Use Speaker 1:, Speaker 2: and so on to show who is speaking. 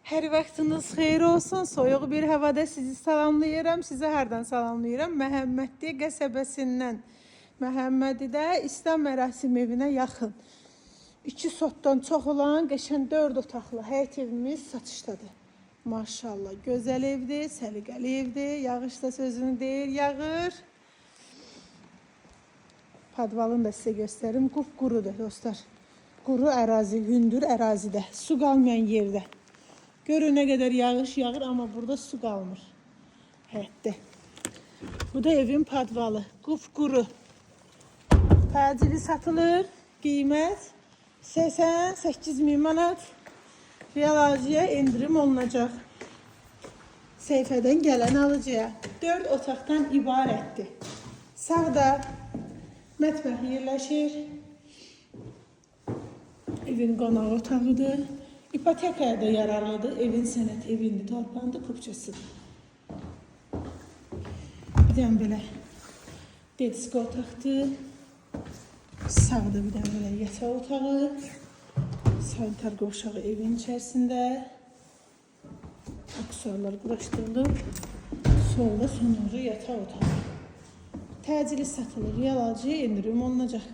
Speaker 1: Hər vaxtınız xeyir olsun. Soyuq bir havada sizi salamlayıram. Sizi hardan salamlayıram? Məhəmmədli qəsəbəsindən. Məhəmmədidə İslam mərasim evinə yaxın. 2 sotdan çox olan qəşəng 4 otaqlı həyət evimiz satışdadır. Maşallah, gözəl evdir, səliqəli evdir. Yağış da sözünü deyir, yağır. Padvalını da sizə göstərim. Qupqurudur dostlar. Quru ərazi, hündür ərazidə, su qalmayan yerdə. Görün nə qədər yağış yağır, amma burada su qalmır. Həyətdə. Bu da evin padvalı. Qupquru. Təcili satılır. Qiymət 88.000 manat. Real alıcıya indirim olunacaq. Səhifədən gələn alıcıya 4 otaqdan ibarətdir. Sağda mətbəx yerləşir. Evin qonaq otağıdır. İpotekaya da yararlıdır. Evin sənət evindir, torpağında kupçasıdır. Bir dənə belə dedisko otaqdır. Sağda bir dənə belə yataq otağı. Sanitar qovşağı evin içərisində. Aksesuarlar quraşdırılıb. Solda sonuncu yataq otağı. Təcili satılır. Real alıcıya indirim olunacaq.